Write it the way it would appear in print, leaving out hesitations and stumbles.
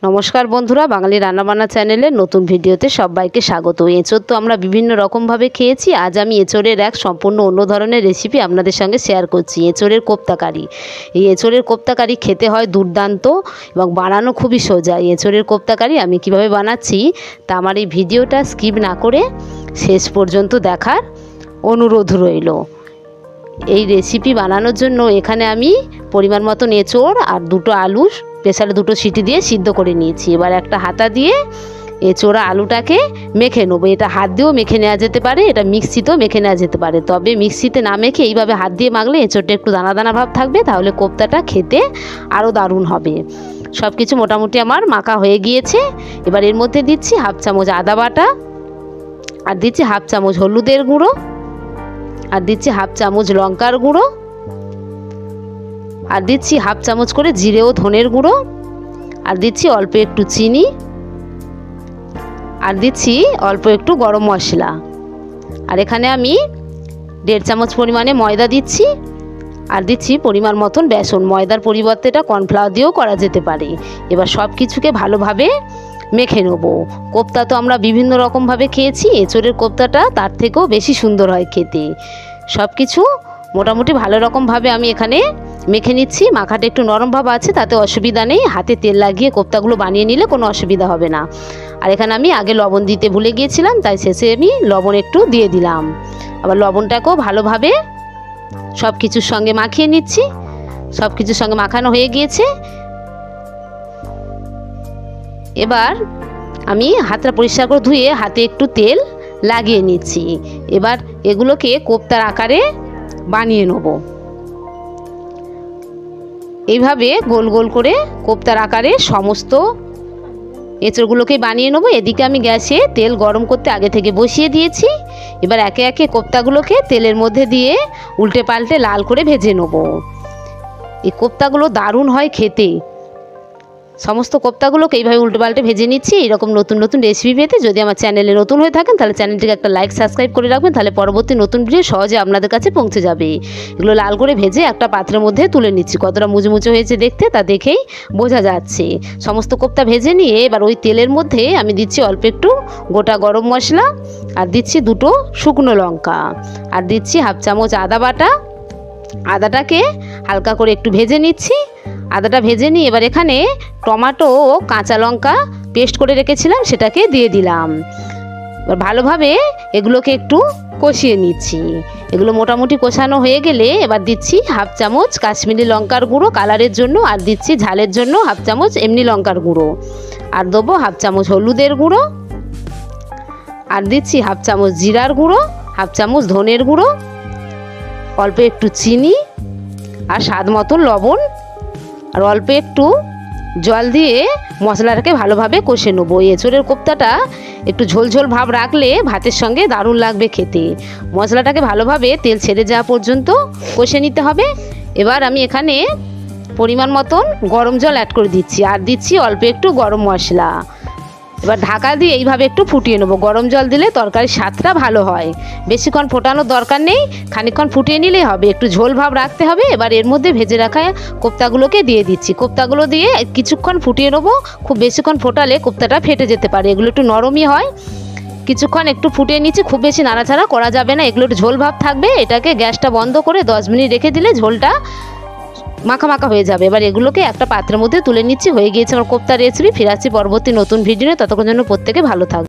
নমস্কার বন্ধুরা, বাঙালি রান্নাবান্না চ্যানেলের নতুন ভিডিওতে সবাইকে স্বাগত। এঁচোড় তো আমরা বিভিন্ন রকমভাবে খেয়েছি। আজ আমি এঁচোড়ের এক সম্পূর্ণ অন্য ধরনের রেসিপি আপনাদের সঙ্গে শেয়ার করছি, এঁচোড়ের কোপ্তা কারি। এই এঁচোড়ের কোপ্তা কারি খেতে হয় দুর্দান্ত এবং বানানো খুবই সোজা। এঁচোড়ের কোপ্তা কারি আমি কিভাবে বানাচ্ছি তা আমার এই ভিডিওটা স্কিপ না করে শেষ পর্যন্ত দেখার অনুরোধ রইল। এই রেসিপি বানানোর জন্য এখানে আমি পরিমাণ মতন এঁচোড় আর দুটো আলু প্রেসারে দুটো সিটি দিয়ে সিদ্ধ করে নিয়েছি। এবার একটা হাতা দিয়ে এঁচোড়া আলুটাকে মেখে নেবো। এটা হাত দিয়েও মেখে নেওয়া যেতে পারে, এটা মিক্সিতেও মেখে নেওয়া যেতে পারে। তবে মিক্সিতে না মেখে এইভাবে হাত দিয়ে মাখলে এঁচোড়টা একটু দানা দানা ভাব থাকবে, তাহলে কোপ্তাটা খেতে আরও দারুণ হবে। সব কিছু মোটামুটি আমার মাখা হয়ে গিয়েছে। এবার এর মধ্যে দিচ্ছি হাফ চামচ আদা বাটা, আর দিচ্ছি হাফ চামচ হলুদের গুঁড়ো, আর দিচ্ছি হাফ চামচ লঙ্কার গুঁড়ো, আর দিচ্ছি হাফ চামচ করে জিরে ও ধনের গুঁড়ো, আর দিচ্ছি অল্প একটু চিনি, আর দিচ্ছি অল্প একটু গরম মশলা। আর এখানে আমি 1.5 চামচ পরিমাণে ময়দা দিচ্ছি, আর দিচ্ছি পরিমাণ মতন বেসন। ময়দার পরিবর্তে এটা কর্নফ্লাওয়ার দিয়েও করা যেতে পারে। এবার সব কিছুকে ভালোভাবে মেখে নেব। কোপ্তা তো আমরা বিভিন্ন রকমভাবে খেয়েছি, এঁচোড়ের কোপ্তাটা তার থেকেও বেশি সুন্দর হয় খেতে। সব কিছু মোটামুটি ভালো রকমভাবে আমি এখানে মেখে নিচ্ছি। মাখাটা একটু নরম ভাব আছে, তাতে অসুবিধা নেই। হাতে তেল লাগিয়ে কোপ্তাগুলো বানিয়ে নিলে কোনো অসুবিধা হবে না। আর এখানে আমি আগে লবণ দিতে ভুলে গিয়েছিলাম, তাই শেষে আমি লবণ একটু দিয়ে দিলাম। আবার লবণটাকেও ভালোভাবে সব কিছুর সঙ্গে মাখিয়ে নিচ্ছি। সব কিছুর সঙ্গে মাখানো হয়ে গিয়েছে। এবার আমি হাতটা পরিষ্কার করে ধুয়ে হাতে একটু তেল লাগিয়ে নিচ্ছি। এবার এগুলোকে কোপ্তার আকারে বানিয়ে নেব। এইভাবে গোল গোল করে কোপ্তার আকারে সমস্ত এঁচোড়গুলোকে বানিয়ে নেব। এদিকে আমি গ্যাসে তেল গরম করতে আগে থেকে বসিয়ে দিয়েছি। এবার একে একে কোপ্তাগুলোকে তেলের মধ্যে দিয়ে উল্টে পাল্টে লাল করে ভেজে নেব। এই কোপ্তাগুলো দারুণ হয় খেতে। সমস্ত কোপ্তাগুলোকে এইভাবে উল্টে পাল্টে ভেজে নিচ্ছি। এরকম নতুন নতুন রেসিপি পেতে যদি আমার চ্যানেলে নতুন হয়ে থাকেন তাহলে চ্যানেলটিকে একটা লাইক সাবস্ক্রাইব করে রাখবেন, তাহলে পরবর্তী নতুন ভিডিও সহজে আপনাদের কাছে পৌঁছে যাবে। এগুলো লাল করে ভেজে একটা পাত্রের মধ্যে তুলে নিচ্ছি। কতটা মুচমুচে হয়েছে দেখতে তা দেখেই বোঝা যাচ্ছে। সমস্ত কোপ্তা ভেজে নিয়ে এবার ওই তেলের মধ্যে আমি দিচ্ছি অল্প একটু গোটা গরম মশলা, আর দিচ্ছি দুটো শুকনো লঙ্কা, আর দিচ্ছি হাফ চামচ আদা বাটা। আদাটাকে হালকা করে একটু ভেজে নিচ্ছি। আদাটা ভেজে নিয়ে এবার এখানে টমেটো ও কাঁচা লঙ্কা পেস্ট করে রেখেছিলাম, সেটাকে দিয়ে দিলাম। এবার ভালোভাবে এগুলোকে একটু কষিয়ে নিচ্ছি। এগুলো মোটামুটি কষানো হয়ে গেলে এবার দিচ্ছি হাফ চামচ কাশ্মীরি লঙ্কার গুঁড়ো কালারের জন্য, আর দিচ্ছি ঝালের জন্য হাফ চামচ এমনি লঙ্কার গুঁড়ো, আর দেবো হাফ চামচ হলুদের গুঁড়ো, আর দিচ্ছি হাফ চামচ জিরার গুঁড়ো, হাফ চামচ ধনের গুঁড়ো, অল্প একটু চিনি, আর স্বাদ মতো লবণ, আর অল্প একটু জল দিয়ে মশলাটাকে ভালোভাবে কষে নেবো। এঁচোড়ের কোপ্তাটা একটু ঝোলঝোল ভাব রাখলে ভাতের সঙ্গে দারুণ লাগবে খেতে। মশলাটাকে ভালোভাবে তেল ছেড়ে যাওয়া পর্যন্ত কষে নিতে হবে। এবার আমি এখানে পরিমাণ মতন গরম জল অ্যাড করে দিচ্ছি, আর দিচ্ছি অল্প একটু গরম মশলা। এবার ঢাকা দিয়ে এইভাবে একটু ফুটিয়ে নেবো। গরম জল দিলে তরকারির স্বাদটা ভালো হয়। বেশিক্ষণ ফোটানোর দরকার নেই, খানিকক্ষণ ফুটিয়ে নিলেই হবে। একটু ঝোল ভাব রাখতে হবে। এবার এর মধ্যে ভেজে রাখা কোপ্তাগুলোকে দিয়ে দিচ্ছি। কোপ্তাগুলো দিয়ে কিছুক্ষণ ফুটিয়ে নেবো। খুব বেশিক্ষণ ফোটালে কোপ্তাটা ফেটে যেতে পারে। এগুলো একটু নরমই হয়। কিছুক্ষণ একটু ফুটিয়ে নিচ্ছি, খুব বেশি নাড়াচাড়া করা যাবে না। এগুলো একটু ঝোল ভাব থাকবে। এটাকে গ্যাসটা বন্ধ করে 10 মিনিট রেখে দিলে ঝোলটা মাখা মাখা হয়ে যাবে। এবার এগুলোকে একটা পাত্রের মধ্যে তুলে নিচ্ছি। হয়ে গিয়েছে আমার কোপ্তা রেসিপি। ফিরে আসছি পরবর্তী নতুন ভিডিও। ততক্ষণ জন্য প্রত্যেকে ভালো থাকবে।